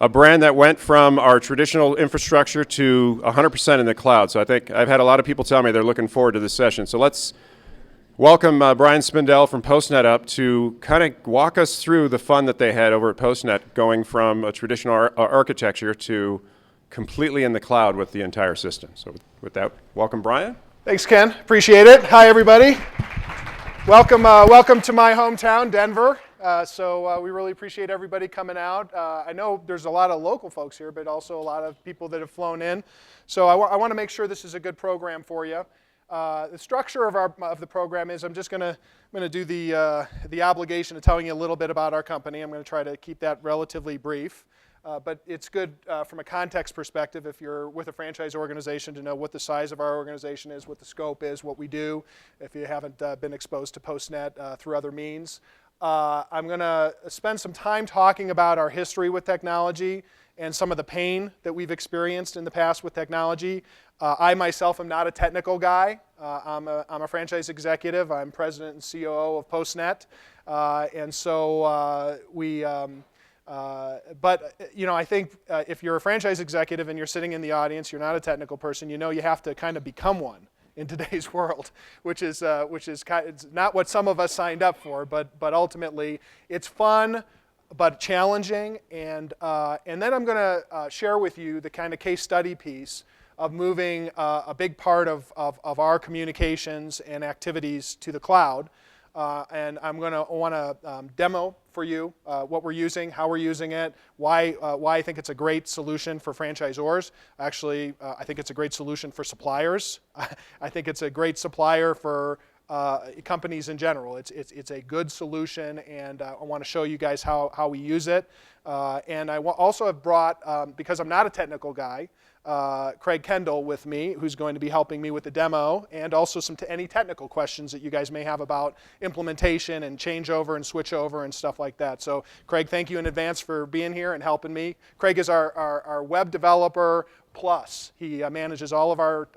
a brand that went from our traditional infrastructure to 100% in the cloud. So I think I've had a lot of people tell me they're looking forward to this session. So let's welcome Brian Spindel from PostNet up to kind of walk us through the fun that they had over at PostNet, going from a traditional architecture to completely in the cloud with the entire system. So with that, welcome Brian. Thanks, Ken. Appreciate it. Hi, everybody. Welcome to my hometown, Denver. We really appreciate everybody coming out. I know there's a lot of local folks here, but also a lot of people that have flown in. So I want to make sure this is a good program for you. The structure of the program is I'm going to do the obligation of telling you a little bit about our company. I'm going to try to keep that relatively brief. But it's good from a context perspective if you're with a franchise organization to know what the size of our organization is, what the scope is, what we do, if you haven't been exposed to PostNet through other means. I'm going to spend some time talking about our history with technology and some of the pain that we've experienced in the past with technology. I myself am not a technical guy. I'm a franchise executive. I'm president and COO of PostNet. But I think if you're a franchise executive and you're sitting in the audience, you're not a technical person, you know you have to kind of become one in today's world, which is it's not what some of us signed up for, but ultimately it's fun but challenging. And then I'm going to share with you the kind of case study piece of moving a big part of our communications and activities to the cloud. And I'm going to want to demo for you what we're using, how we're using it, why I think it's a great solution for franchisors. Actually, I think it's a great solution for suppliers. I think it's a great supplier for companies in general. It's a good solution, and I want to show you guys how we use it. And I also have brought, because I'm not a technical guy, Craig Kendall with me, who's going to be helping me with the demo, and also any technical questions that you guys may have about implementation and changeover and switchover and stuff like that. So Craig, thank you in advance for being here and helping me. Craig is our web developer plus. He manages all of our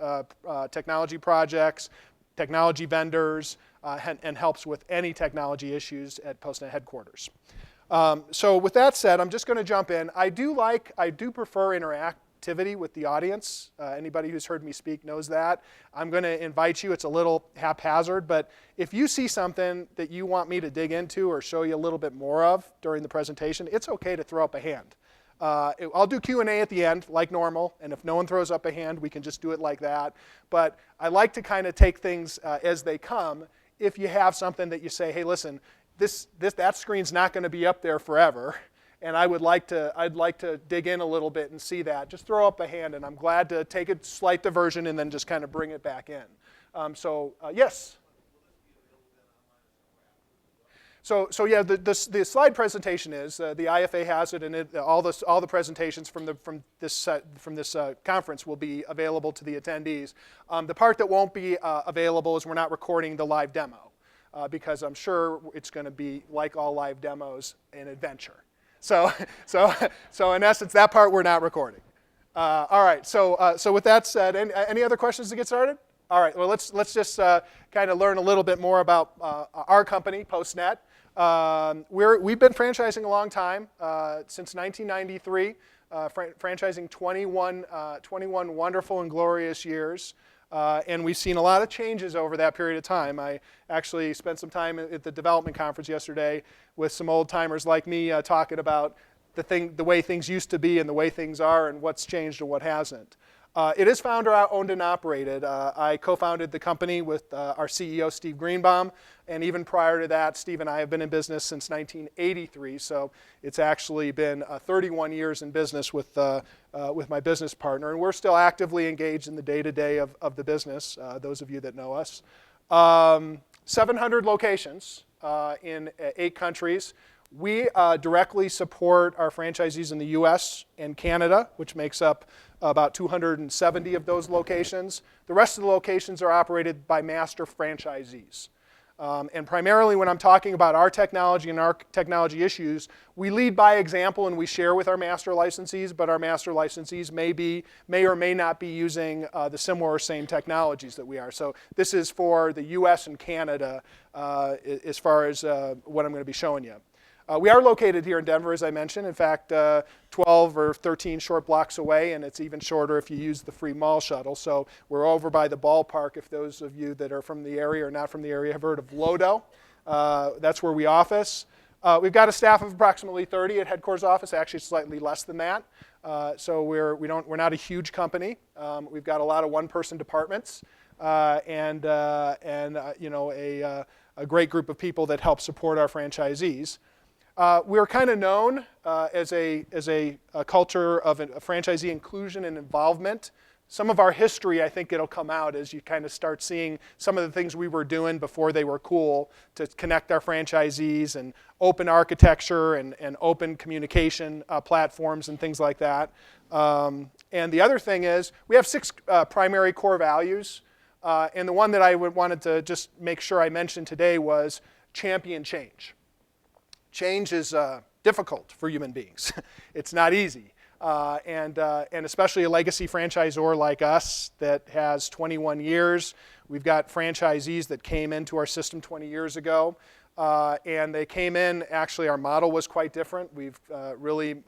technology projects, technology vendors, and helps with any technology issues at PostNet headquarters. So with that said, I'm just going to jump in. I do prefer interactivity with the audience. Anybody who's heard me speak knows that. I'm going to invite you. It's a little haphazard, but if you see something that you want me to dig into or show you a little bit more of during the presentation, it's okay to throw up a hand. I'll do Q&A at the end, like normal, and if no one throws up a hand, we can just do it like that. But I like to kind of take things as they come. If you have something that you say, hey, listen, that screen's not going to be up there forever, and I'd like to dig in a little bit and see that. Just throw up a hand, and I'm glad to take a slight diversion and then just kind of bring it back in. Yes. So yeah, the slide presentation is the IFA has it, and all the presentations from this conference will be available to the attendees. The part that won't be available is we're not recording the live demo because I'm sure it's going to be like all live demos, an adventure. So in essence, that part we're not recording. All right. So with that said, any other questions to get started? All right. Well, let's just kind of learn a little bit more about our company, PostNet. We've been franchising a long time, since 1993, franchising 21 wonderful and glorious years. And we've seen a lot of changes over that period of time. I actually spent some time at the development conference yesterday with some old timers like me talking about the way things used to be and the way things are and what's changed and what hasn't. It is founder-owned and operated. I co-founded the company with our CEO, Steve Greenbaum, and even prior to that, Steve and I have been in business since 1983, so it's actually been 31 years in business with my business partner, and we're still actively engaged in the day-to-day of the business, those of you that know us. 700 locations in 8 countries. We directly support our franchisees in the US and Canada, which makes up about 270 of those locations. The rest of the locations are operated by master franchisees. And primarily when I'm talking about our technology and our technology issues, we lead by example and we share with our master licensees, but our master licensees may or may not be using the similar or same technologies that we are. So this is for the US and Canada as far as what I'm going to be showing you. We are located here in Denver, as I mentioned. In fact, 12 or 13 short blocks away, and it's even shorter if you use the free mall shuttle. So we're over by the ballpark, if those of you that are from the area or not from the area have heard of Lodo. That's where we office. We've got a staff of approximately 30 at headquarters office, actually slightly less than that. So we're not a huge company. We've got a lot of one-person departments and you know, a great group of people that help support our franchisees. We're kind of known as a culture of a franchisee inclusion and involvement. Some of our history, I think it'll come out as you kind of start seeing some of the things we were doing before they were cool to connect our franchisees and open architecture and open communication platforms and things like that. And the other thing is we have 6 primary core values. And the one that I wanted to just make sure I mentioned today was champion change. Change is difficult for human beings. It's not easy. And especially a legacy franchisor like us that has 21 years. We've got franchisees that came into our system 20 years ago. And they came in, actually our model was quite different. We've really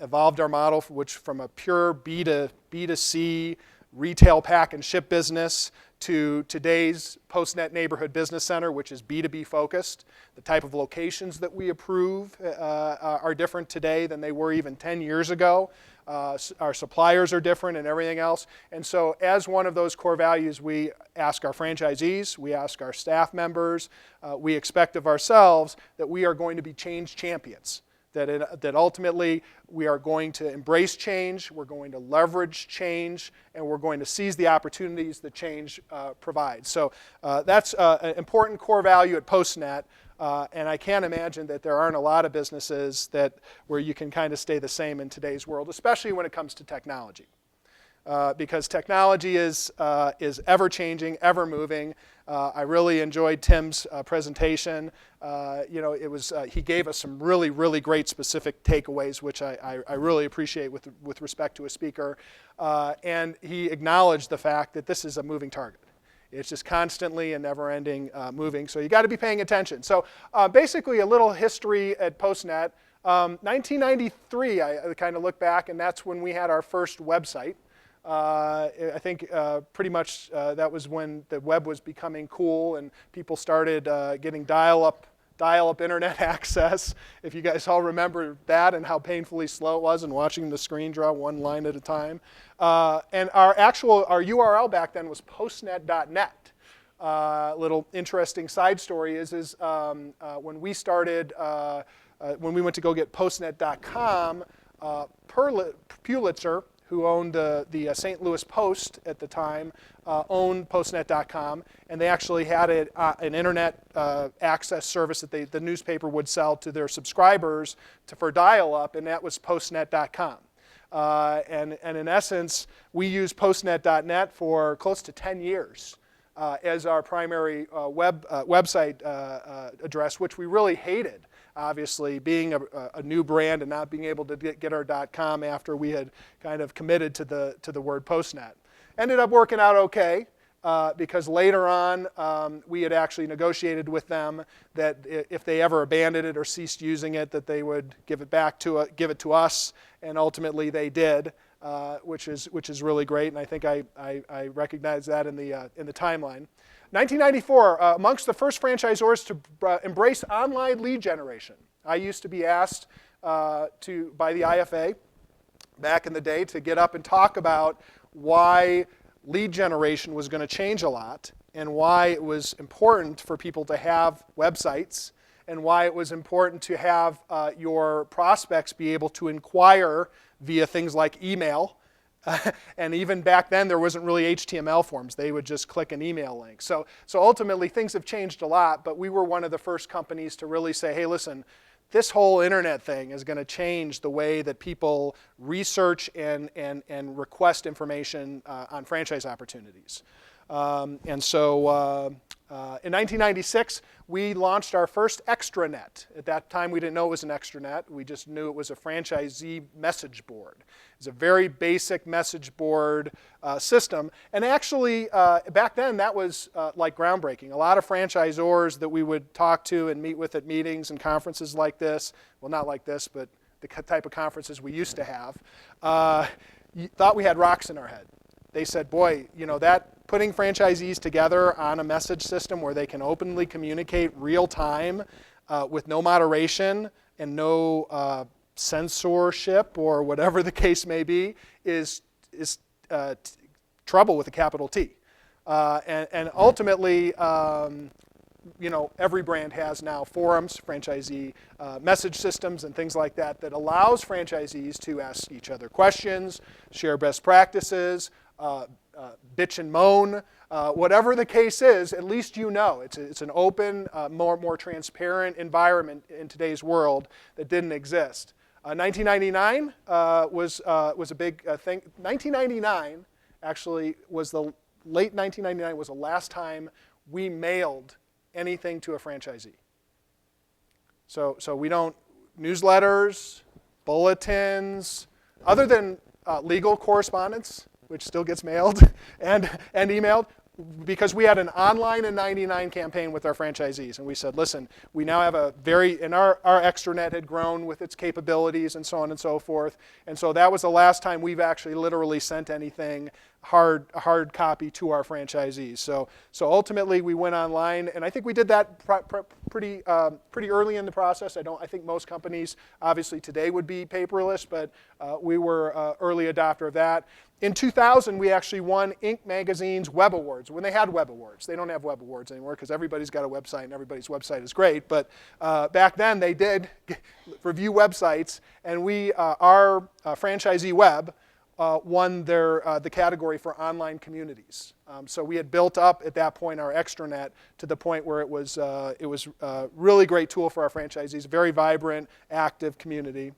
evolved our model, which from a pure B2C retail pack and ship business to today's PostNet Neighborhood Business Center, which is B2B focused. The type of locations that we approve are different today than they were even 10 years ago. Our suppliers are different and everything else. And so as one of those core values, we ask our franchisees, we ask our staff members, we expect of ourselves that we are going to be change champions. That ultimately we are going to embrace change, we're going to leverage change, and we're going to seize the opportunities that change provides. So that's an important core value at PostNet, and I can't imagine that there aren't a lot of businesses where you can kind of stay the same in today's world, especially when it comes to technology. Because technology is ever changing, ever moving. I really enjoyed Tim's presentation. You know, he gave us some really, really great specific takeaways, which I really appreciate with respect to a speaker. And he acknowledged the fact that this is a moving target. It's just constantly and never-ending moving, so you got to be paying attention. So basically, a little history at PostNet. 1993, I kind of look back, and that's when we had our first website. I think pretty much that was when the web was becoming cool and people started getting dial-up internet access. If you guys all remember that and how painfully slow it was and watching the screen draw one line at a time. And our URL back then was postnet.net. Little interesting side story is when we started, when we went to go get postnet.com, Pulitzer, who owned the St. Louis Post at the time, owned postnet.com, and they actually had an internet access service that the newspaper would sell to their subscribers for dial-up, and that was postnet.com. And in essence, we used postnet.net for close to 10 years as our primary website address, which we really hated. Obviously, being a new brand and not being able to get our .com after we had kind of committed to the word PostNet. Ended up working out okay because later on we had actually negotiated with them that if they ever abandoned it or ceased using it, that they would give it to us, and ultimately they did, which is really great, and I think I recognize that in the timeline. 1994, amongst the first franchisors to embrace online lead generation. I used to be asked by the IFA back in the day to get up and talk about why lead generation was going to change a lot and why it was important for people to have websites and why it was important to have your prospects be able to inquire via things like email. And even back then, there wasn't really HTML forms. They would just click an email link. So ultimately, things have changed a lot, but we were one of the first companies to really say, hey, listen, this whole internet thing is going to change the way that people research and request information on franchise opportunities. And so In 1996, we launched our first extranet. At that time, we didn't know it was an extranet. We just knew it was a franchisee message board. It's a very basic message board system. And actually, back then, that was like groundbreaking. A lot of franchisors that we would talk to and meet with at meetings and conferences like this, well, not like this, but the type of conferences we used to have, thought we had rocks in our head. They said, boy, you know, that putting franchisees together on a message system where they can openly communicate real time with no moderation and no censorship or whatever the case may be is trouble with a capital T. And ultimately, you know, every brand has now forums, franchisee message systems and things like that that allows franchisees to ask each other questions, share best practices, bitch and moan, whatever the case is, at least you know. It's an open, more transparent environment in today's world that didn't exist. 1999 was a big thing. 1999 actually was late 1999 was the last time we mailed anything to a franchisee. So we don't, newsletters, bulletins, other than legal correspondence, which still gets mailed and emailed, because we had an online in '99 campaign with our franchisees, and we said, listen, we now have and our extranet had grown with its capabilities and so on and so forth, and so that was the last time we've actually literally sent anything hard copy to our franchisees. So ultimately we went online, and I think we did that pretty early in the process. I think most companies obviously today would be paperless, but we were early adopter of that. In 2000, we actually won Inc. Magazine's Web Awards, when they had Web Awards. They don't have Web Awards anymore because everybody's got a website and everybody's website is great. But back then, they did review websites, and our franchisee web won the category for online communities. So we had built up at that point our extranet to the point where it was a really great tool for our franchisees, a very vibrant, active community.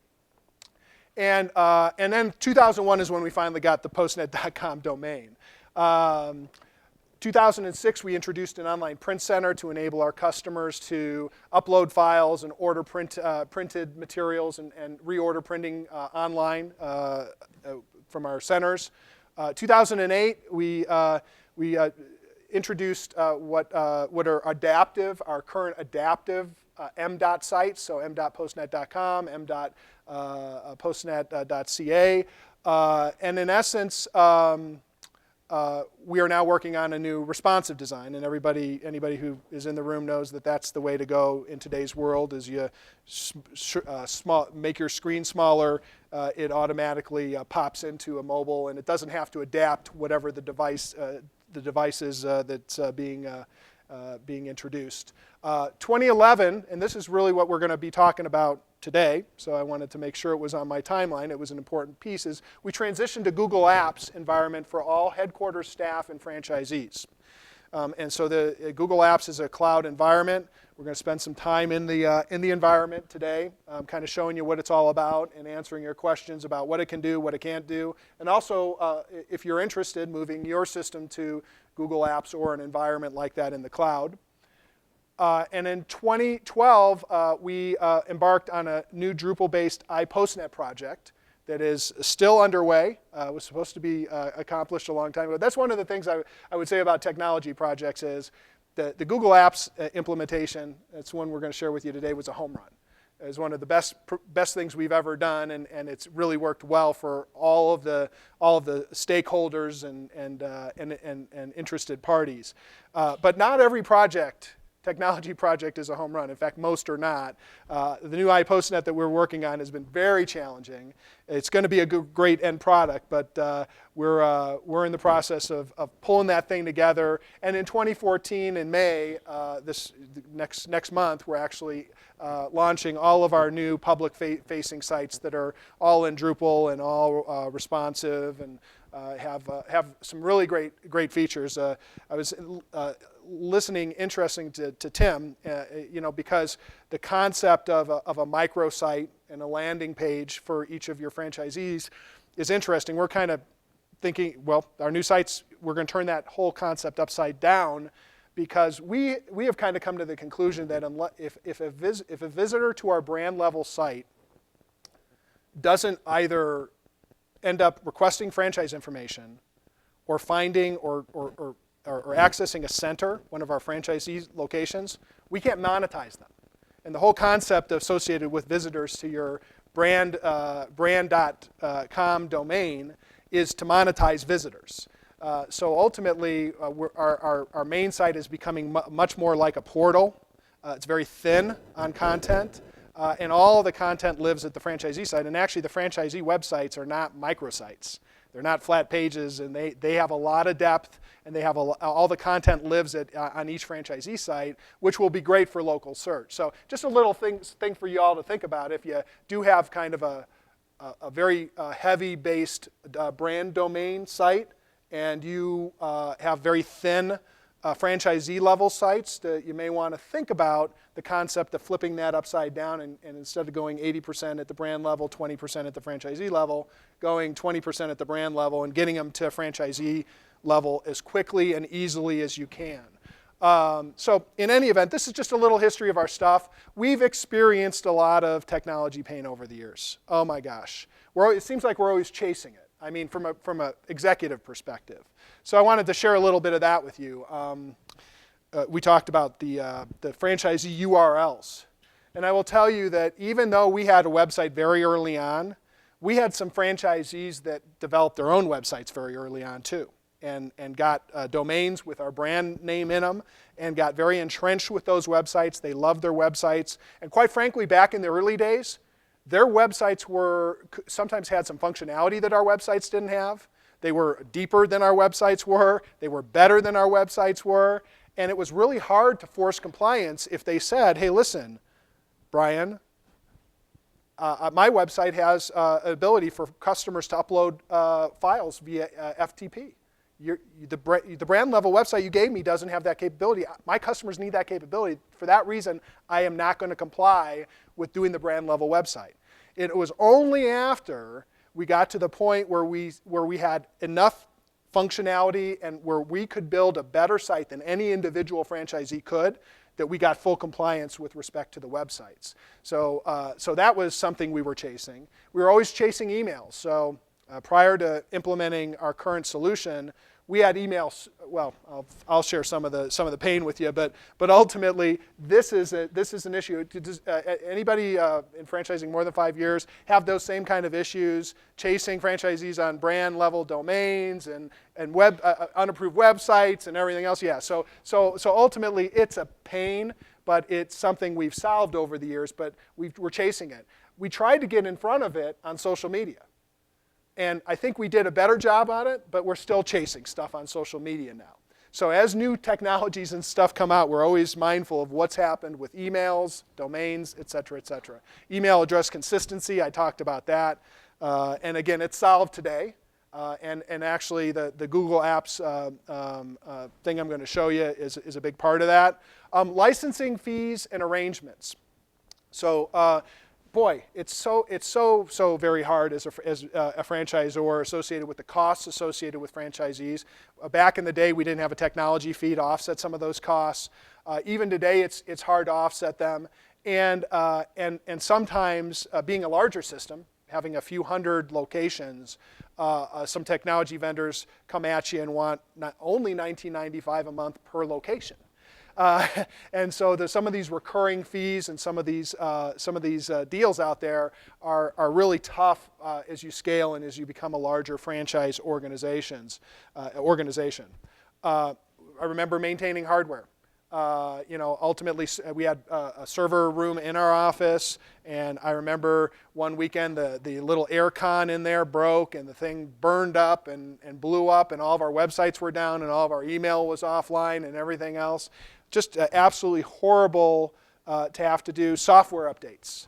And then 2001 is when we finally got the postnet.com domain. 2006, we introduced an online print center to enable our customers to upload files and order printed materials and reorder printing online from our centers. 2008, we introduced what are our current adaptive m.dot sites, so m.postnet.com, m.postnet.ca, and in essence, we are now working on a new responsive design, and anybody who is in the room knows that that's the way to go in today's world. Is you make your screen smaller, it automatically pops into a mobile, and it doesn't have to adapt whatever the device is that's being introduced. 2011, and this is really what we're going to be talking about today, so I wanted to make sure it was on my timeline. It was an important piece. Is we transitioned to Google Apps environment for all headquarters staff and franchisees. And so the Google Apps is a cloud environment. We're going to spend some time in the environment today, kind of showing you what it's all about and answering your questions about what it can do, what it can't do, and also, if you're interested, moving your system to Google Apps or an environment like that in the cloud. And in 2012, we embarked on a new Drupal-based iPostNet project that is still underway. It was supposed to be accomplished a long time ago. That's one of the things I would say about technology projects is the Google Apps implementation, that's one we're going to share with you today, was a home run. It was one of the best things we've ever done, and it's really worked well for all of the stakeholders and interested parties. But not every technology project is a home run. In fact, most are not. The new iPostNet that we're working on has been very challenging. It's going to be a great end product, but we're in the process of pulling that thing together. And in 2014, in May, this next month, we're actually launching all of our new public-facing sites that are all in Drupal and all responsive and have some really great features. I was listening, interesting to Tim, because the concept of a microsite and a landing page for each of your franchisees is interesting. We're kind of thinking, well, our new sites, we're going to turn that whole concept upside down, because we have kind of come to the conclusion that if a visitor to our brand level site doesn't either end up requesting franchise information or finding or accessing a center, one of our franchisee locations, we can't monetize them. And the whole concept associated with visitors to your brand.com domain is to monetize visitors. So ultimately, our main site is becoming much more like a portal. It's very thin on content, and all of the content lives at the franchisee site. And actually, the franchisee websites are not microsites. They're not flat pages, and they have a lot of depth, and they have all the content lives on each franchisee site, which will be great for local search. So just a little thing for you all to think about if you do have kind of a very heavy-based brand domain site, and you have very thin franchisee level sites, that you may want to think about the concept of flipping that upside down and instead of going 80% at the brand level, 20% at the franchisee level, going 20% at the brand level and getting them to franchisee level as quickly and easily as you can. So in any event, this is just a little history of our stuff. We've experienced a lot of technology pain over the years. Oh my gosh. It seems like we're always chasing it. I mean, from an executive perspective. So I wanted to share a little bit of that with you. We talked about the franchisee URLs. And I will tell you that even though we had a website very early on, we had some franchisees that developed their own websites very early on too, and got domains with our brand name in them, and got very entrenched with those websites. They loved their websites. And quite frankly, back in the early days, their websites sometimes had some functionality that our websites didn't have. They were deeper than our websites were. They were better than our websites were. And it was really hard to force compliance if they said, hey, listen, Brian, my website has an ability for customers to upload files via FTP. The brand level website you gave me doesn't have that capability. My customers need that capability. For that reason, I am not going to comply with doing the brand level website. It was only after we got to the point where we had enough functionality and where we could build a better site than any individual franchisee could that we got full compliance with respect to the websites. So that was something we were chasing. We were always chasing emails. So prior to implementing our current solution, we had emails. Well, I'll share some of the pain with you, but ultimately this is an issue. Does anybody in franchising more than 5 years have those same kind of issues, chasing franchisees on brand level domains and unapproved websites and everything else? Yeah. So ultimately it's a pain, but it's something we've solved over the years. But we're chasing it. We tried to get in front of it on social media. And I think we did a better job on it, but we're still chasing stuff on social media now. So as new technologies and stuff come out, we're always mindful of what's happened with emails, domains, et cetera, et cetera. Email address consistency, I talked about that. And again, it's solved today. And actually, the Google Apps thing I'm going to show you is a big part of that. Licensing fees and arrangements. So boy, it's so very hard as a franchisor associated with the costs associated with franchisees. Back in the day, we didn't have a technology fee to offset some of those costs. Even today, it's hard to offset them. And sometimes, being a larger system, having a few hundred locations, some technology vendors come at you and want not only $19.95 a month per location. And so there's some of these recurring fees and some of these deals out there are really tough as you scale and as you become a larger franchise organization. I remember maintaining hardware. Ultimately we had a server room in our office, and I remember one weekend the little air con in there broke and the thing burned up and blew up, and all of our websites were down and all of our email was offline and everything else. Just absolutely horrible to have to do software updates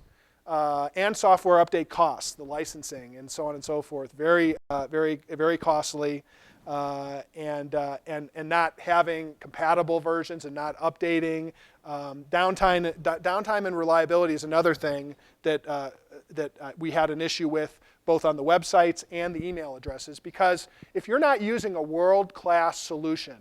and software update costs, the licensing and so on and so forth. Very costly, and not having compatible versions and not updating. Downtime and reliability is another thing that we had an issue with, both on the websites and the email addresses, because if you're not using a world-class solution,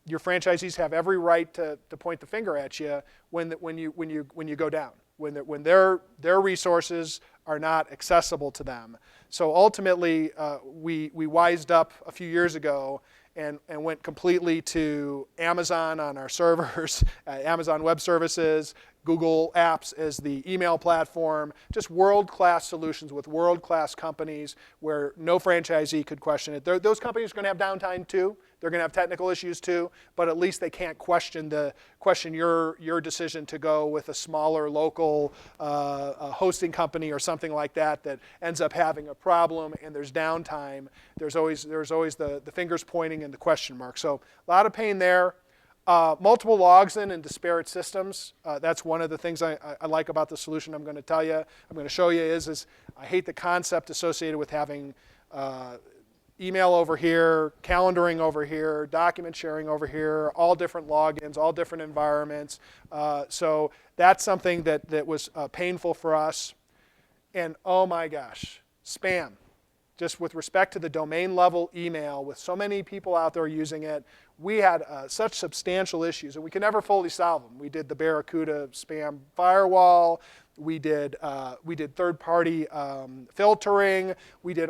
your franchisees have every right to point the finger at you when you go down, when their resources are not accessible to them. So ultimately, we wised up a few years ago and went completely to Amazon on our servers, Amazon Web Services, Google Apps as the email platform, just world-class solutions with world-class companies where no franchisee could question it. Those companies are going to have downtime too. They're going to have technical issues too, but at least they can't question your decision to go with a smaller local hosting company or something like that ends up having a problem and there's downtime. There's always the fingers pointing and the question mark. So a lot of pain there. Multiple logs in and disparate systems. That's one of the things I like about the solution I'm going to tell you. I'm going to show you is I hate the concept associated with having email over here, calendaring over here, document sharing over here, all different logins, all different environments. So that's something that was painful for us. And oh my gosh, spam. Just with respect to the domain level email, with so many people out there using it, we had such substantial issues, and we could never fully solve them. We did the Barracuda spam firewall. We did third-party filtering. We did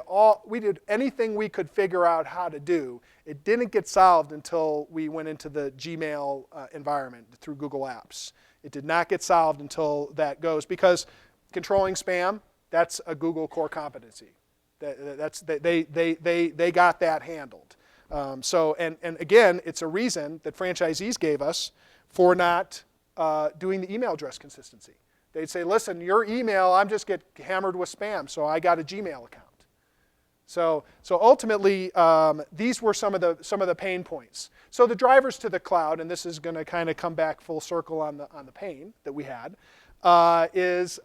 anything we could figure out how to do. It didn't get solved until we went into the Gmail environment through Google Apps. It did not get solved until that goes, because controlling spam, that's a Google core competency. They got that handled. And again, it's a reason that franchisees gave us for not doing the email address consistency. They'd say, listen, your email, I'm just get hammered with spam, so I got a Gmail account. So ultimately, these were some of the pain points. So the drivers to the cloud, and this is going to kind of come back full circle on the pain that we had, is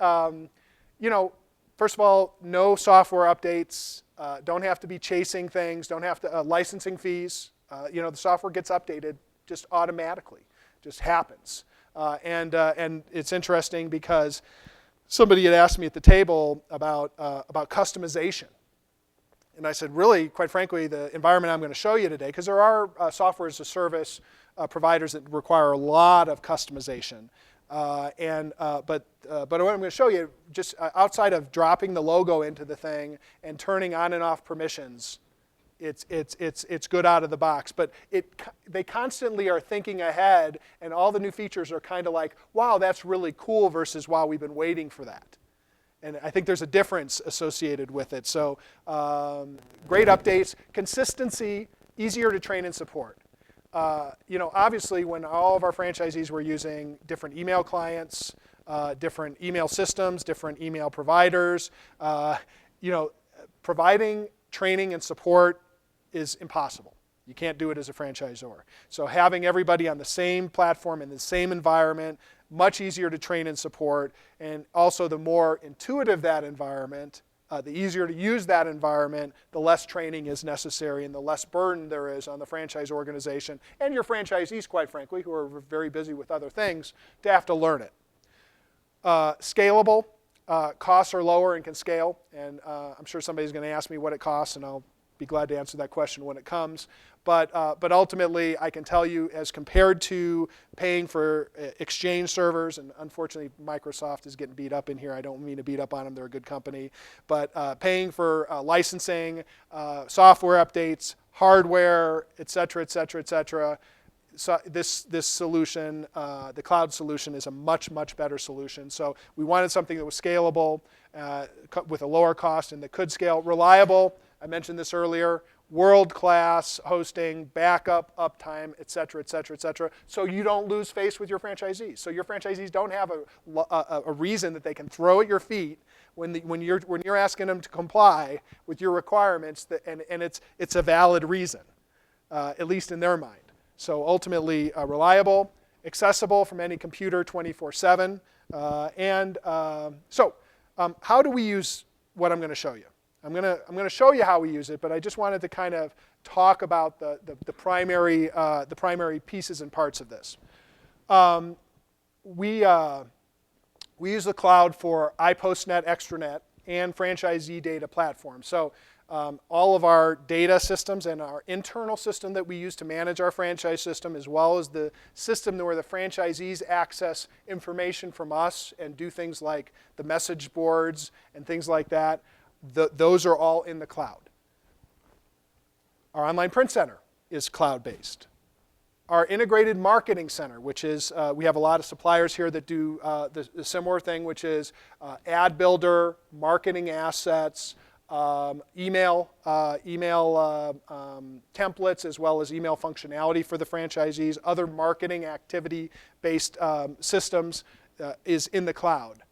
first of all, no software updates. Don't have to be chasing things. Don't have to licensing fees. The software gets updated just automatically. Just happens. And it's interesting because somebody had asked me at the table about customization. And I said, really, quite frankly, the environment I'm going to show you today, because there are software as a service providers that require a lot of customization. But what I'm going to show you, just outside of dropping the logo into the thing and turning on and off permissions, it's good out of the box. But they constantly are thinking ahead, and all the new features are kind of like, wow, that's really cool, versus, wow, we've been waiting for that. And I think there's a difference associated with it. So great updates, consistency, easier to train and support. Obviously, when all of our franchisees were using different email clients, different email systems, different email providers, providing training and support is impossible. You can't do it as a franchisor. So having everybody on the same platform in the same environment, much easier to train and support, and also the more intuitive that environment, the easier to use that environment, the less training is necessary and the less burden there is on the franchise organization and your franchisees, quite frankly, who are very busy with other things, to have to learn it. Scalable, costs are lower and can scale, and I'm sure somebody's going to ask me what it costs, and I'll be glad to answer that question when it comes. But ultimately, I can tell you, as compared to paying for Exchange servers, and unfortunately Microsoft is getting beat up in here. I don't mean to beat up on them. They're a good company. But paying for licensing, software updates, hardware, et cetera, et cetera, et cetera. So this solution, the cloud solution, is a much, much better solution. So we wanted something that was scalable with a lower cost and that could scale. Reliable, I mentioned this earlier. World-class hosting, backup, uptime, et cetera, et cetera, et cetera. So you don't lose face with your franchisees. So your franchisees don't have a reason that they can throw at your feet when you're asking them to comply with your requirements, and it's a valid reason, at least in their mind. So ultimately reliable, accessible from any computer 24/7. How do we use what I'm going to show you? I'm going to show you how we use it, but I just wanted to kind of talk about the primary pieces and parts of this. We use the cloud for PostNet, extranet, and franchisee data platform. So all of our data systems and our internal system that we use to manage our franchise system, as well as the system where the franchisees access information from us and do things like the message boards and things like that, those are all in the cloud. Our online print center is cloud-based. Our integrated marketing center, which is, we have a lot of suppliers here that do the similar thing, which is ad builder, marketing assets, email templates, as well as email functionality for the franchisees, other marketing activity-based systems is in the cloud.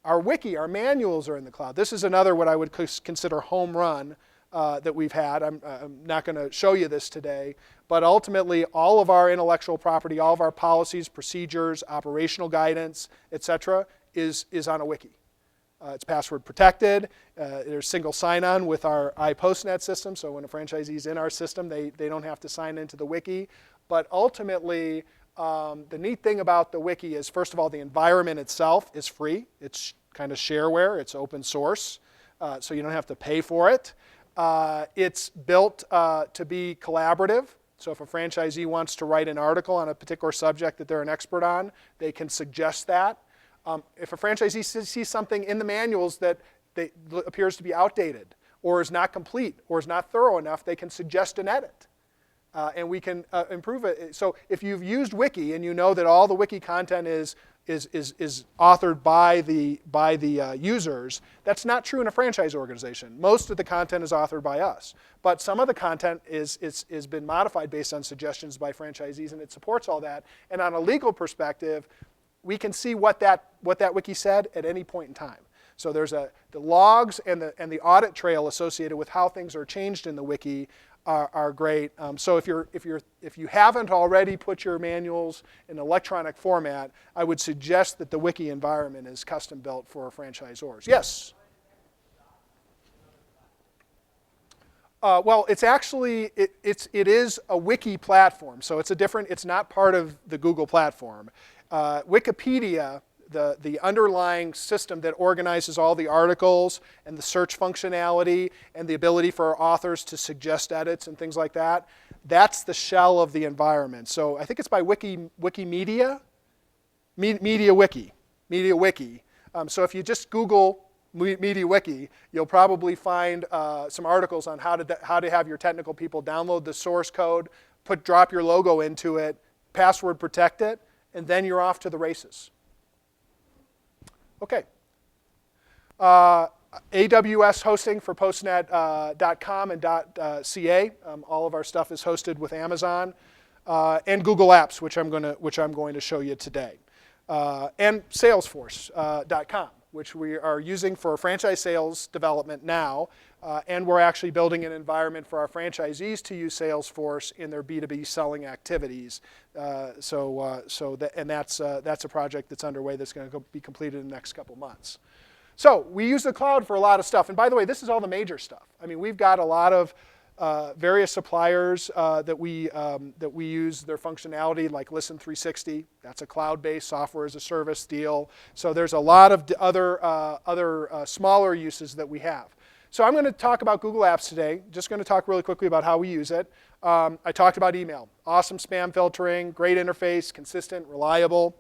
Our wiki, our manuals are in the cloud. This is another what I would consider home run that we've had. I'm not going to show you this today, but ultimately all of our intellectual property, all of our policies, procedures, operational guidance, etc., is on a wiki. It's password protected. There's single sign-on with our PostNet system, so when a franchisee is in our system, they don't have to sign into the wiki. But ultimately, the neat thing about the wiki is, first of all, the environment itself is free. It's kind of shareware. It's open source, so you don't have to pay for it. It's built to be collaborative. So if a franchisee wants to write an article on a particular subject that they're an expert on, they can suggest that. If a franchisee sees something in the manuals that appears to be outdated or is not complete or is not thorough enough, they can suggest an edit. And we can improve it. So if you've used Wiki and you know that all the Wiki content is authored by the users, that's not true in a franchise organization. Most of the content is authored by us. But some of the content is been modified based on suggestions by franchisees, and it supports all that. And on a legal perspective, we can see what that wiki said at any point in time. So there's the logs and the audit trail associated with how things are changed in the wiki are great. So if you haven't already put your manuals in electronic format, I would suggest that the wiki environment is custom built for franchisors. Yes. Well, it's actually it is a wiki platform, so it's not part of the Google platform. Wikipedia, the underlying system that organizes all the articles and the search functionality and the ability for authors to suggest edits and things like that, that's the shell of the environment. So I think it's by Wikimedia, MediaWiki. So if you just Google MediaWiki, you'll probably find some articles on how to have your technical people download the source code, drop your logo into it, password protect it, and then you're off to the races. Okay. AWS hosting for PostNet.com and .ca. All of our stuff is hosted with Amazon, and Google Apps, which I'm going to show you today, and Salesforce.com, which we are using for franchise sales development now, and we're actually building an environment for our franchisees to use Salesforce in their B2B selling activities. That's a project that's underway that's going to be completed in the next couple months. So we use the cloud for a lot of stuff. And by the way, this is all the major stuff. I mean, we've got a lot of various suppliers that we use their functionality, like Listen 360. That's a cloud-based software as a service deal. So there's a lot of other smaller uses that we have. So I'm going to talk about Google Apps today. Just going to talk really quickly about how we use it. I talked about email. Awesome spam filtering, great interface, consistent, reliable,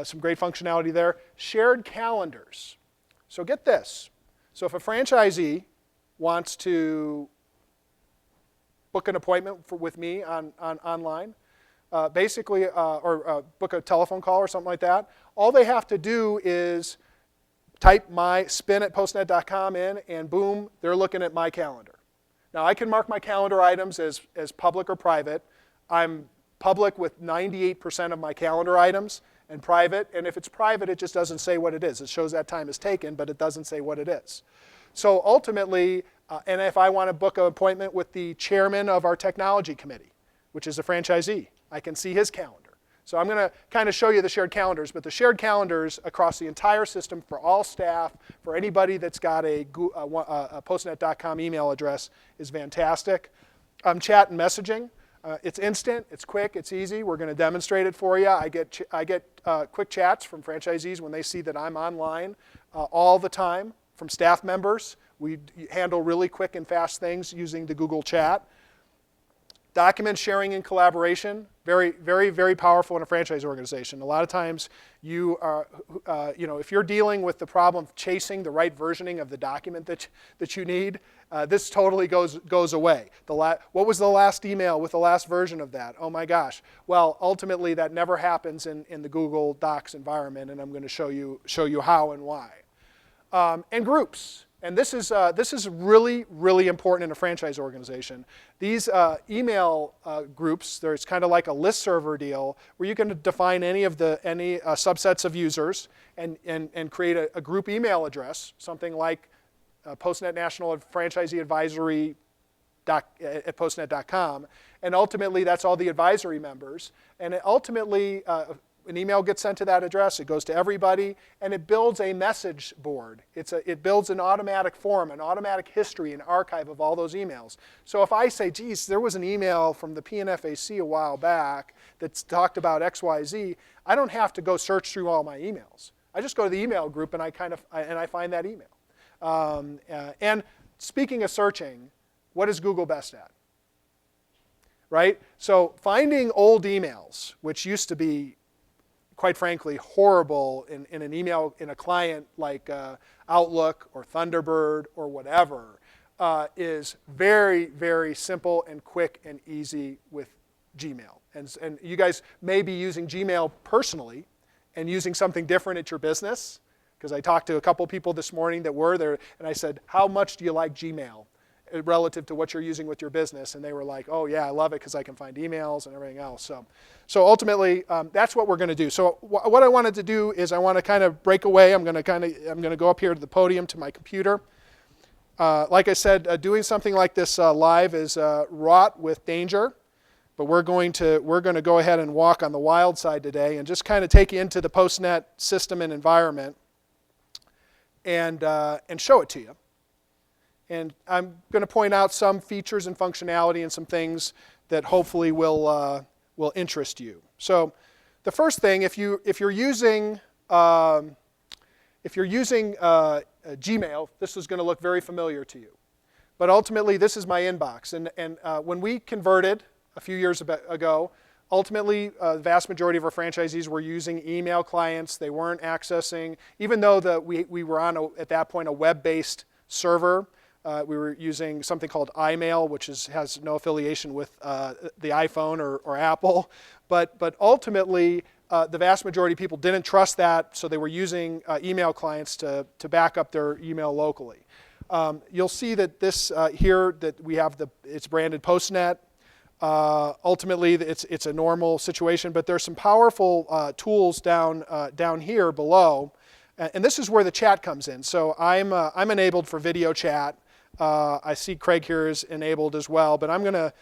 some great functionality there. Shared calendars. So get this. So if a franchisee wants to book an appointment with me online, basically, or book a telephone call or something like that, all they have to do is type my spin@postnet.com in, and boom, they're looking at my calendar. Now, I can mark my calendar items as public or private. I'm public with 98% of my calendar items, and private. And if it's private, it just doesn't say what it is. It shows that time is taken, but it doesn't say what it is. So ultimately, and if I want to book an appointment with the chairman of our technology committee, which is a franchisee, I can see his calendar. So I'm going to kind of show you the shared calendars, but the shared calendars across the entire system for all staff, for anybody that's got a postnet.com email address is fantastic. Chat and messaging. It's instant, it's quick, it's easy. We're going to demonstrate it for you. I get quick chats from franchisees when they see that I'm online all the time, from staff members We handle really quick and fast things using the Google Chat. Document sharing and collaboration, very, very, very powerful in a franchise organization. A lot of times, if you're dealing with the problem of chasing the right versioning of the document that you need, this totally goes away. What was the last email with the last version of that? Oh my gosh. Well, ultimately, that never happens in the Google Docs environment, and I'm going to show you how and why. And groups. And this is really, really important in a franchise organization. These email groups, there's kind of like a list server deal where you can define any subsets of users and create a group email address, something like PostNet National Franchisee Advisory at postnet.com. And ultimately, that's all the advisory members. And ultimately, an email gets sent to that address, it goes to everybody, and it builds a message board. It builds an automatic form, an automatic history, an archive of all those emails. So if I say, geez, there was an email from the PNFAC a while back that talked about XYZ, I don't have to go search through all my emails. I just go to the email group and I find that email. And speaking of searching, what is Google best at? Right? So finding old emails, which used to be quite frankly, horrible in an email in a client like Outlook or Thunderbird or whatever, is very, very simple and quick and easy with Gmail. And you guys may be using Gmail personally and using something different at your business, because I talked to a couple people this morning that were there, and I said, how much do you like Gmail relative to what you're using with your business? And they were like, oh yeah, I love it because I can find emails and everything else. So ultimately, that's what we're going to do. So what I wanted to do is I want to kind of break away. I'm going to go up here to the podium to my computer. Like I said, doing something like this live is wrought with danger, but we're going to go ahead and walk on the wild side today and just kind of take you into the PostNet system and environment and show it to you. And I'm going to point out some features and functionality and some things that hopefully will interest you. So, the first thing, if you're using Gmail, this is going to look very familiar to you. But ultimately, this is my inbox. And when we converted a few years ago, ultimately, the vast majority of our franchisees were using email clients. They weren't accessing, even though we were on at that point a web-based server. We were using something called iMail, which has no affiliation with the iPhone or Apple. But ultimately, the vast majority of people didn't trust that, so they were using email clients to back up their email locally. You'll see that this here, that we have it's branded PostNet. Ultimately, it's a normal situation, but there's some powerful tools down here below. And this is where the chat comes in. So I'm enabled for video chat. I see Craig here is enabled as well, but I'm gonna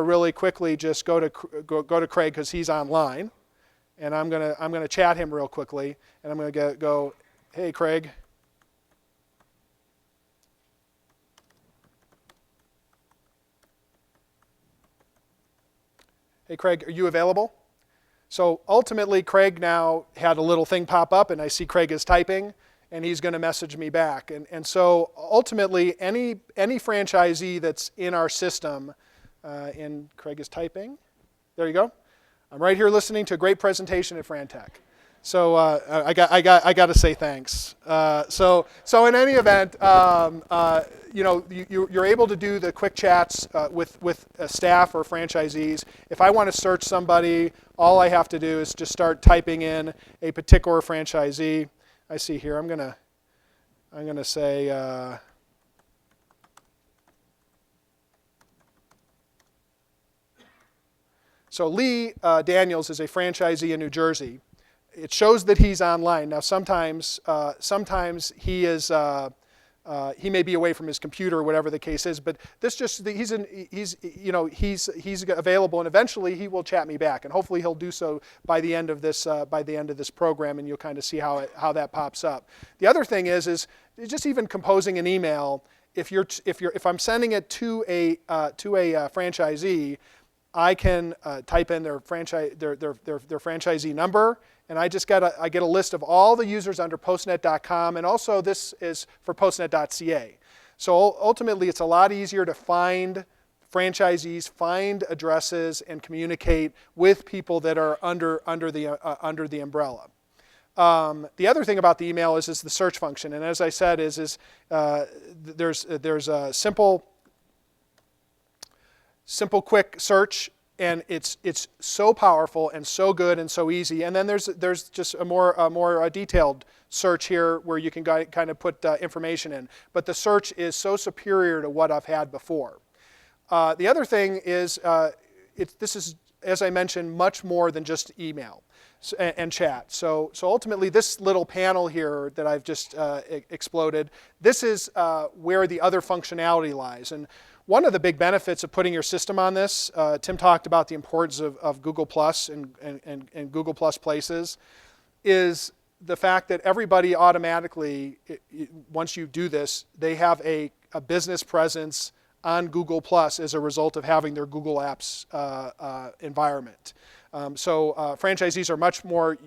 really quickly just go to Craig because he's online, and I'm gonna chat him real quickly, and I'm gonna go, hey Craig. Hey Craig, are you available? So ultimately, Craig now had a little thing pop up, and I see Craig is typing, and he's going to message me back. And so ultimately, any franchisee that's in our system, and Craig is typing. There you go. I'm right here listening to a great presentation at FranTech. So I got to say thanks. So in any event, you're able to do the quick chats with staff or franchisees. If I want to search somebody, all I have to do is just start typing in a particular franchisee. I see here. I'm gonna say. So Lee Daniels is a franchisee in New Jersey. It shows that he's online. Now sometimes he is he may be away from his computer or whatever the case is, but this just he's available, and eventually he will chat me back, and hopefully he'll do so by the end of this program, and you'll kind of see how that pops up. The other thing is just even composing an email. If I'm sending it to a franchisee, I can type in their franchisee number, and I get a list of all the users under postnet.com, and also this is for postnet.ca. So ultimately, it's a lot easier to find franchisees, find addresses, and communicate with people that are under the umbrella. The other thing about the email is the search function, and as I said, there's a simple, quick search, and it's so powerful and so good and so easy. And then there's just a more detailed search here where you can kind of put information in. But the search is so superior to what I've had before. The other thing is this is, as I mentioned, much more than just email and chat. So ultimately, this little panel here that I've just exploded, this is where the other functionality lies. And one of the big benefits of putting your system on this, Tim talked about the importance of Google Plus and Google Plus Places, is the fact that everybody automatically, once you do this, they have a business presence on Google Plus as a result of having their Google Apps environment. So franchisees are much more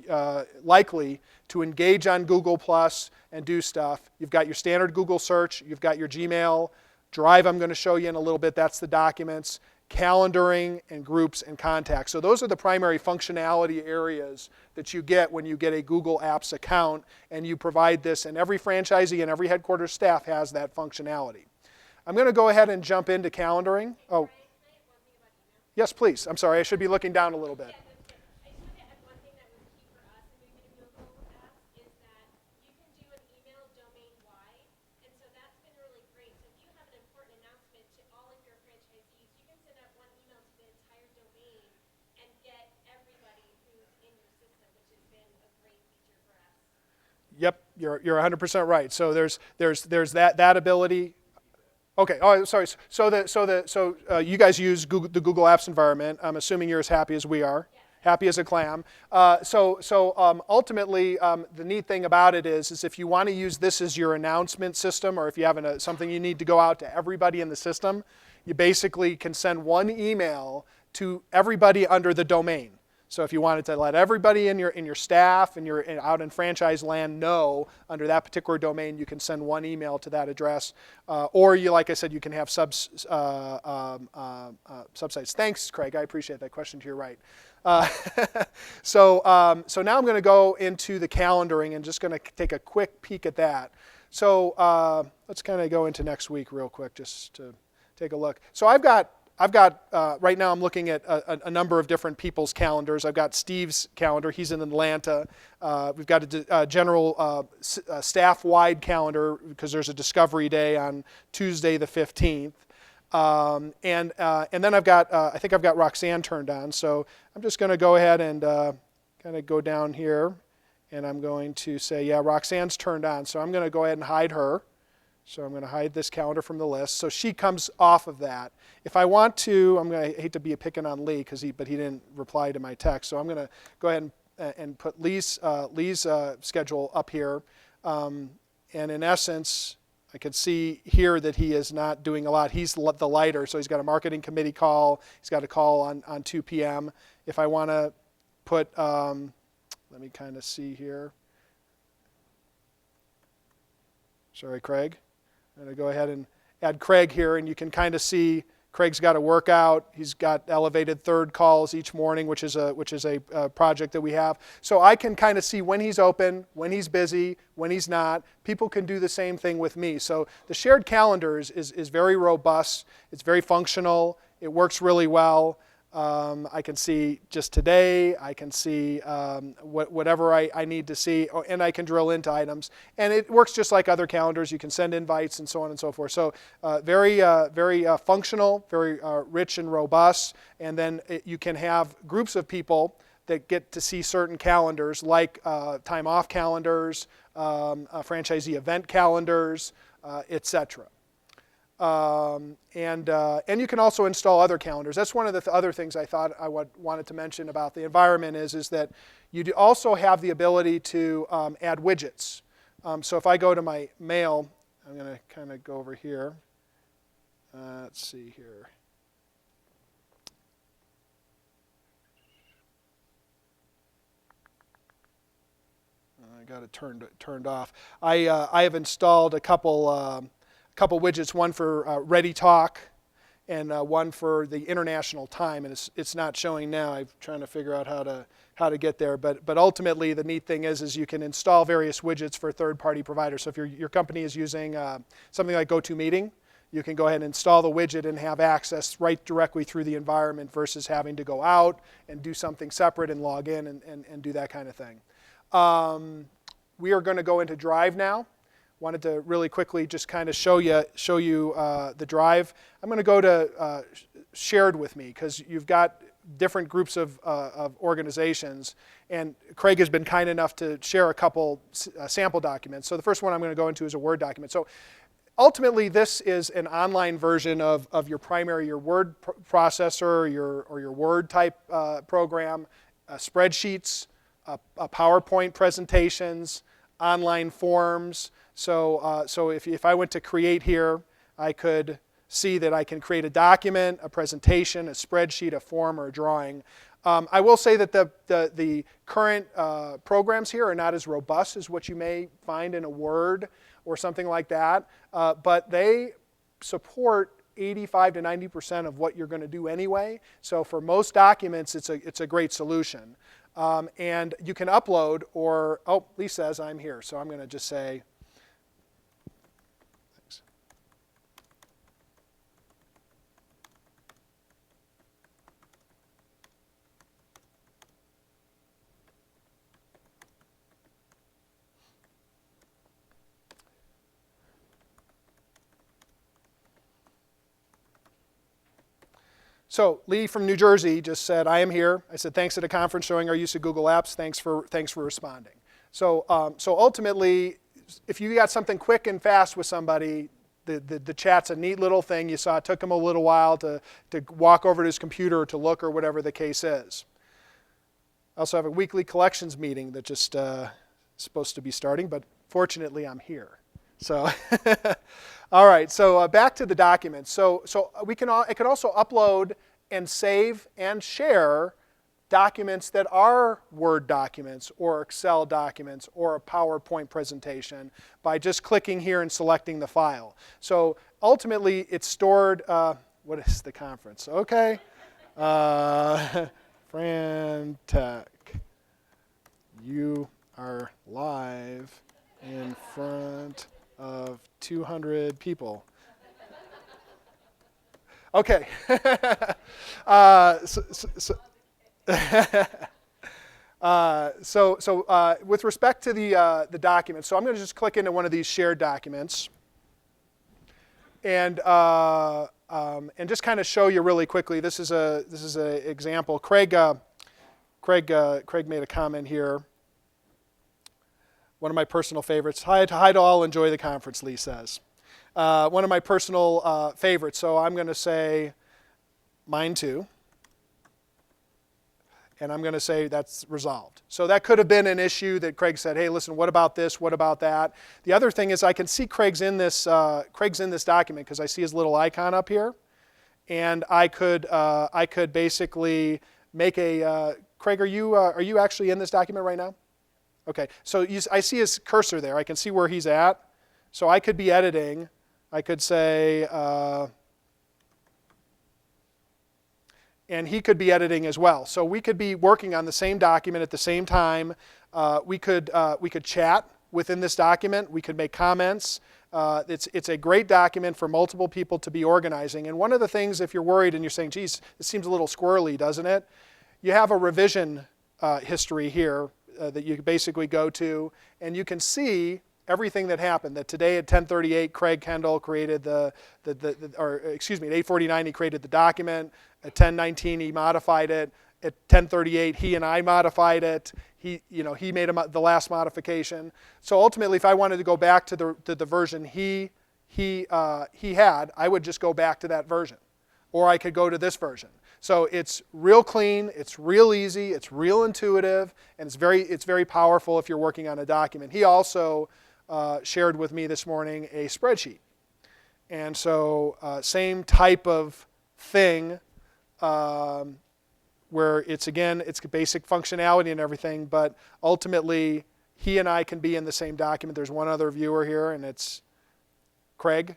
likely to engage on Google Plus and do stuff. You've got your standard Google search, you've got your Gmail, Drive I'm going to show you in a little bit, that's the documents, calendaring, and groups and contacts. So those are the primary functionality areas that you get when you get a Google Apps account and you provide this, and every franchisee and every headquarters staff has that functionality. I'm going to go ahead and jump into calendaring. Oh, yes, please. I'm sorry, I should be looking down a little bit. Yep, you're 100% right. So there's that ability. Okay. Oh, sorry. So you guys use the Google Apps environment. I'm assuming you're as happy as we are. Happy as a clam. Ultimately, the neat thing about it is if you want to use this as your announcement system, or if you have something you need to go out to everybody in the system, you basically can send one email to everybody under the domain. So if you wanted to let everybody in your staff and you're out in franchise land know under that particular domain, you can send one email to that address. Or like I said, you can have subsites. Thanks, Craig. I appreciate that question to your right. So now I'm going to go into the calendaring and just going to take a quick peek at that. So let's kind of go into next week real quick just to take a look. So I've got right now I'm looking at a number of different people's calendars. I've got Steve's calendar. He's in Atlanta. We've got a general staff-wide calendar because there's a Discovery Day on Tuesday the 15th. And then I think I've got Roxanne turned on. So I'm just going to go ahead and kind of go down here. And I'm going to say, yeah, Roxanne's turned on. So I'm going to go ahead and hide her. So I'm going to hide this calendar from the list. So she comes off of that. If I want to, I hate to be picking on Lee, but he didn't reply to my text. So I'm going to go ahead and put Lee's schedule up here. And in essence, I can see here that he is not doing a lot. He's the lighter, so he's got a marketing committee call. He's got a call on 2 p.m. If I want to put, let me kind of see here. Sorry, Craig. I'm going to go ahead and add Craig here, and you can kind of see Craig's got a workout. He's got elevated third calls each morning, which is a project that we have. So I can kind of see when he's open, when he's busy, when he's not. People can do the same thing with me. So the shared calendar is very robust. It's very functional. It works really well. I can see just today. I can see whatever I need to see, and I can drill into items. And it works just like other calendars. You can send invites and so on and so forth. So very functional, very rich and robust. And then you can have groups of people that get to see certain calendars, like time off calendars, franchisee event calendars, etc. And you can also install other calendars. That's one of the other things I thought I wanted to mention about the environment is that you also have the ability to add widgets. So if I go to my mail, I'm going to kind of go over here. Let's see here. I got it turned off. I have installed a couple couple widgets, one for Ready Talk and one for the international time, and it's not showing now. I'm trying to figure out how to get there, but ultimately the neat thing is you can install various widgets for third-party providers. So if your company is using something like GoToMeeting, you can go ahead and install the widget and have access right directly through the environment versus having to go out and do something separate and log in and do that kind of thing. We are going to go into Drive now. Wanted to really quickly just kind of show you the Drive. I'm going to go to Shared with Me because you've got different groups of organizations, and Craig has been kind enough to share a couple sample documents. So the first one I'm going to go into is a Word document. So ultimately, this is an online version of your word processor or your Word type program, spreadsheets, PowerPoint presentations, online forms. So if I went to create here, I could see that I can create a document, a presentation, a spreadsheet, a form, or a drawing. I will say that the current programs here are not as robust as what you may find in a Word or something like that, but they support 85 to 90% of what you're going to do anyway. So for most documents, it's a great solution. And you can upload or, oh, Lee says I'm here, so I'm going to just say, thanks. So Lee from New Jersey just said, I am here. I said, thanks at a conference showing our use of Google Apps. Thanks for responding. So ultimately, if you got something quick and fast with somebody, the chat's a neat little thing. You saw it took him a little while to walk over to his computer or to look or whatever the case is. I also have a weekly collections meeting that just is supposed to be starting, but fortunately I'm here. So, all right. So back to the documents. So I could also upload and save and share documents that are Word documents or Excel documents or a PowerPoint presentation by just clicking here and selecting the file. So ultimately, it's stored. What is the conference? Okay, FranTech. You are live in front of 200 people. Okay. With respect to the document, so I'm going to just click into one of these shared documents, and just kind of show you really quickly. This is a example. Craig made a comment here. One of my personal favorites. Hi to all, enjoy the conference, Lee says. One of my personal favorites, so I'm going to say mine too. And I'm going to say that's resolved. So that could have been an issue that Craig said, hey, listen, what about this? What about that? The other thing is I can see Craig's in this document because I see his little icon up here. And I could basically make a, Craig, are you actually in this document right now? Okay, so I see his cursor there. I can see where he's at. So I could be editing. I could say, and he could be editing as well. So we could be working on the same document at the same time. We could chat within this document. We could make comments. It's a great document for multiple people to be organizing. And one of the things, if you're worried and you're saying, geez, this seems a little squirrely, doesn't it? You have a revision history here that you basically go to, and you can see everything that happened. That today at 10:38, Craig Kendall created at 8:49 he created the document. At 10:19 he modified it. At 10:38 he and I modified it. He made the last modification. So ultimately, if I wanted to go back to the version he had, I would just go back to that version, or I could go to this version. So it's real clean, it's real easy, it's real intuitive, and it's very powerful if you're working on a document. He also shared with me this morning a spreadsheet. And so same type of thing where it's basic functionality and everything, but ultimately he and I can be in the same document. There's one other viewer here, and it's Craig.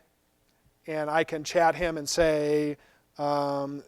and I can chat him and say, so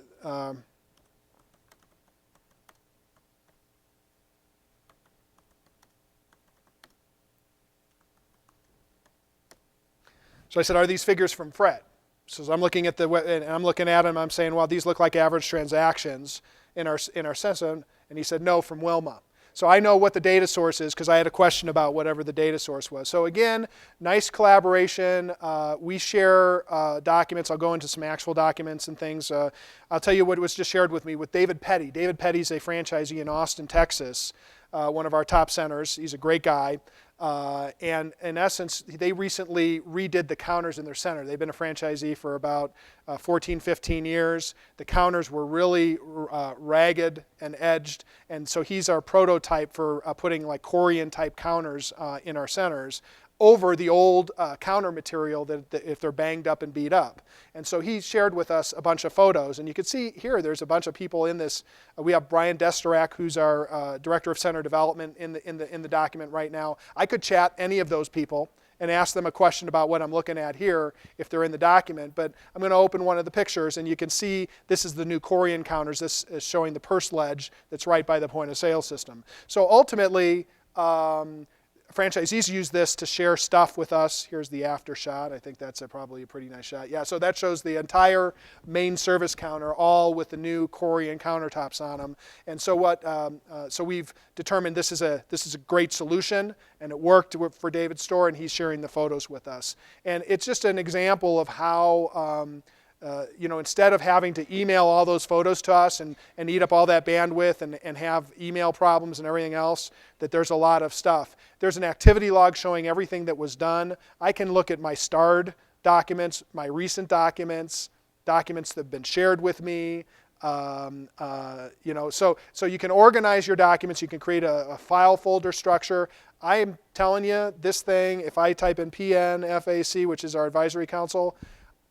I said, are these figures from Fred? So as I'm looking at and I'm looking at them, I'm saying, well, these look like average transactions in our system. And he said, no, from Wilma. So I know what the data source is because I had a question about whatever the data source was. So again, nice collaboration. We share documents. I'll go into some actual documents and things. I'll tell you what was just shared with me with David Petty. David Petty's a franchisee in Austin, Texas, one of our top centers. He's a great guy. And in essence, they recently redid the counters in their center. They've been a franchisee for about 14, 15 years. The counters were really ragged and edged, and so he's our prototype for putting like Korean type counters in our centers over the old counter material that if they're banged up and beat up. And so he shared with us a bunch of photos, and you can see here there's a bunch of people in this. We have Brian Destorak, who's our Director of Center Development in the document right now. I could chat any of those people and ask them a question about what I'm looking at here if they're in the document, but I'm going to open one of the pictures, and you can see this is the new Korean counters. This is showing the purse ledge that's right by the point of sale system. So ultimately, franchisees use this to share stuff with us. Here's the after shot. I think that's probably a pretty nice shot. Yeah, so that shows the entire main service counter, all with the new Korean countertops on them. And so so we've determined this is a great solution, and it worked for David's store, and he's sharing the photos with us. And it's just an example of how instead of having to email all those photos to us and eat up all that bandwidth and have email problems and everything else, that there's a lot of stuff. There's an activity log showing everything that was done. I can look at my starred documents, my recent documents that have been shared with me. So you can organize your documents. You can create a file folder structure. I am telling you, this thing, if I type in PNFAC, which is our advisory council,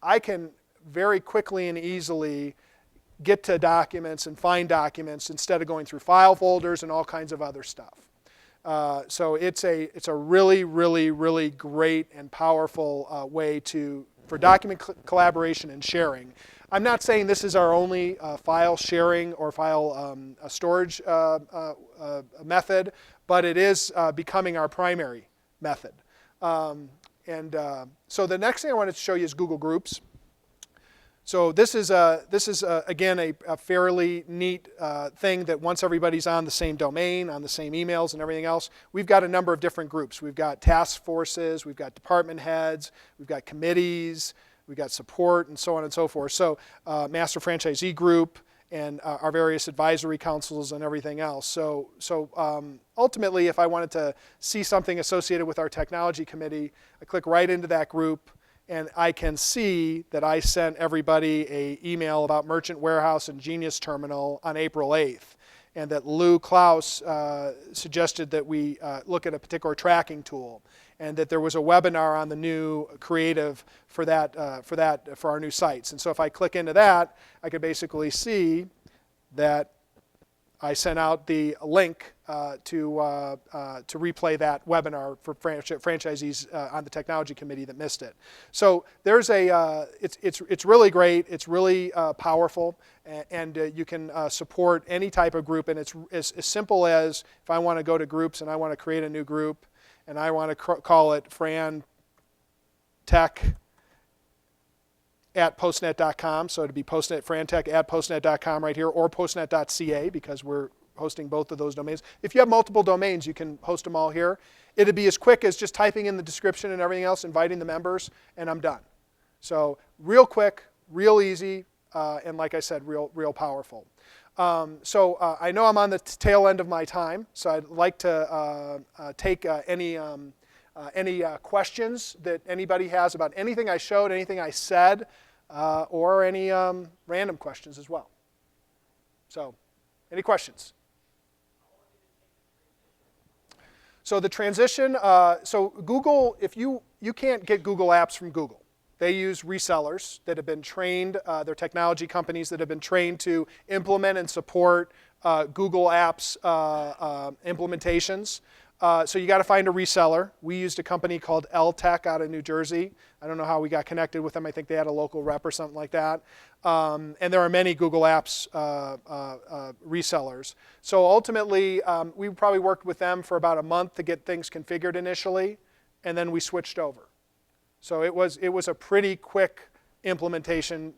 I can very quickly and easily get to documents and find documents instead of going through file folders and all kinds of other stuff. So it's a really, really, really great and powerful way for document collaboration and sharing. I'm not saying this is our only file sharing or file storage method, but it is becoming our primary method. So the next thing I wanted to show you is Google Groups. So this is again a fairly neat thing that once everybody's on the same domain, on the same emails and everything else, we've got a number of different groups. We've got task forces, we've got department heads, we've got committees, we've got support, and so on and so forth. So master franchisee group and our various advisory councils and everything else. So ultimately, if I wanted to see something associated with our technology committee, I click right into that group, and I can see that I sent everybody an email about Merchant Warehouse and Genius Terminal on April 8th, and that Lou Klaus suggested that we look at a particular tracking tool, and that there was a webinar on the new creative for our new sites. And so if I click into that, I could basically see that I sent out the link to replay that webinar for franchisees on the technology committee that missed it. So there's it's really great. It's really powerful, and you can support any type of group. And it's as simple as if I want to go to groups and I want to create a new group, and I want to call it FranTech at postnet.com, so it'd be postnet FranTech at postnet.com right here, or postnet.ca, because we're hosting both of those domains. If you have multiple domains, you can host them all here. It'd be as quick as just typing in the description and everything else, inviting the members, and I'm done. So real quick, real easy, and like I said, real powerful. I know I'm on the tail end of my time, so I'd like to take any questions that anybody has about anything I showed, anything I said, or any random questions as well. So, any questions? So the transition, so Google, if you can't get Google Apps from Google. They use resellers that have been trained, they're technology companies that have been trained to implement and support Google Apps implementations. So you got to find a reseller. We used a company called L-Tech out of New Jersey. I don't know how we got connected with them. I think they had a local rep or something like that. And there are many Google Apps resellers. So ultimately, we probably worked with them for about a month to get things configured initially, and then we switched over. So it was a pretty quick implementation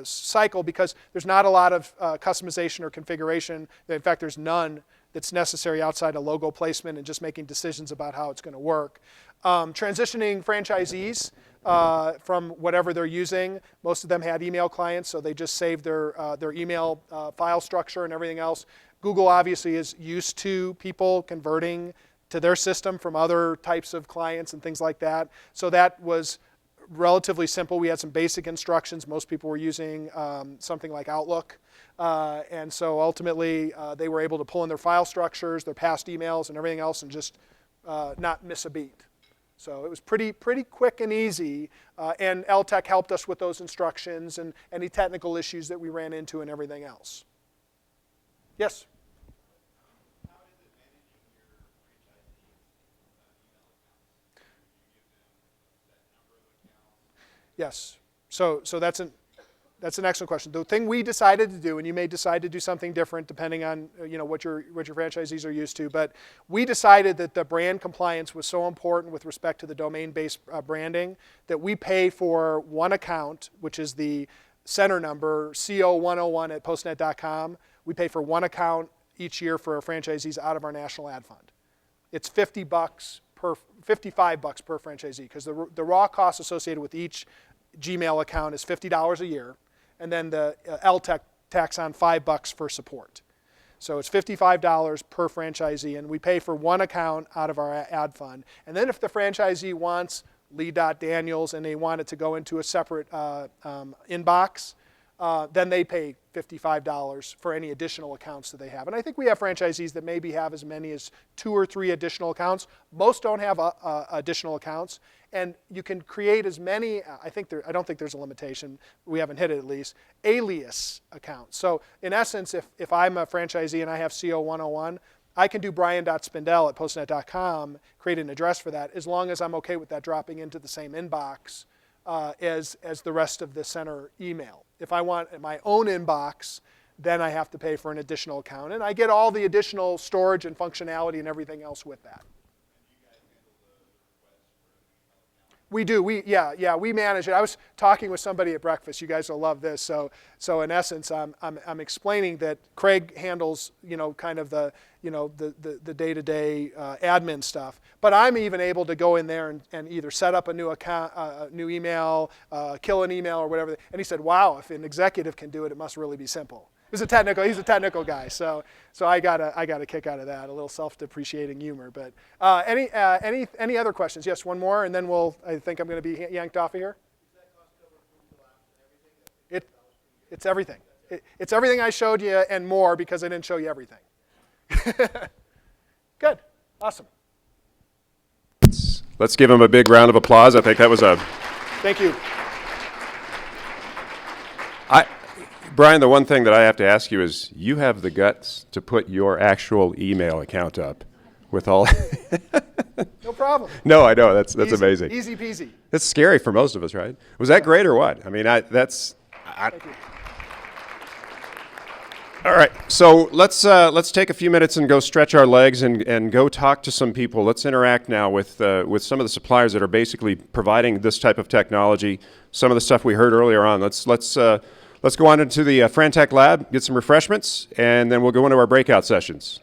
cycle because there's not a lot of customization or configuration. In fact, there's none that's necessary outside of logo placement and just making decisions about how it's going to work. Transitioning franchisees from whatever they're using. Most of them had email clients, so they just saved their email file structure and everything else. Google obviously is used to people converting to their system from other types of clients and things like that. So that was relatively simple. We had some basic instructions. Most people were using something like Outlook. And so ultimately, they were able to pull in their file structures, their past emails, and everything else and just not miss a beat. So it was pretty quick and easy. And L-Tech helped us with those instructions and any technical issues that we ran into and everything else. Yes? Yes. So that's an excellent question. The thing we decided to do, and you may decide to do something different depending on what your franchisees are used to, but we decided that the brand compliance was so important with respect to the domain-based branding that we pay for one account, which is the center number CO101@postnet.com. We pay for one account each year for our franchisees out of our national ad fund. It's $55 per franchisee because the raw cost associated with each Gmail account is $50 a year, and then the L-Tech tax on $5 for support. So it's $55 per franchisee, and we pay for one account out of our ad fund. And then if the franchisee wants Lee.Daniels and they want it to go into a separate inbox, then they pay $55 for any additional accounts that they have. And I think we have franchisees that maybe have as many as 2 or 3 additional accounts. Most don't have additional accounts. And you can create as many, I don't think there's a limitation, we haven't hit it at least, alias accounts. So in essence, if I'm a franchisee and I have CO101, I can do brian.spindel@postnet.com, create an address for that, as long as I'm okay with that dropping into the same inbox as the rest of the center email. If I want my own inbox, then I have to pay for an additional account. And I get all the additional storage and functionality and everything else with that. We do. We manage it. I was talking with somebody at breakfast. You guys will love this. So in essence, I'm explaining that Craig handles kind of the day-to-day admin stuff. But I'm even able to go in there and either set up a new account, new email, kill an email, or whatever. And he said, "Wow, if an executive can do it, it must really be simple." He's a technical guy, so I got a kick out of that, a little self-depreciating humor. But any other questions? Yes, one more, and then I think I'm going to be yanked off of here. It's everything. It's everything I showed you and more because I didn't show you everything. Good, awesome. Let's give him a big round of applause. I think that was a. Thank you. Brian, the one thing that I have to ask you is, you have the guts to put your actual email account up with all. No problem. No, I know, that's Easy, amazing. Easy peasy. It's scary for most of us, right? Was that great or what? I mean, Thank you. All right, so let's take a few minutes and go stretch our legs and go talk to some people. Let's interact now with some of the suppliers that are basically providing this type of technology. Some of the stuff we heard earlier on. Let's go on into the FranTech lab, get some refreshments, and then we'll go into our breakout sessions.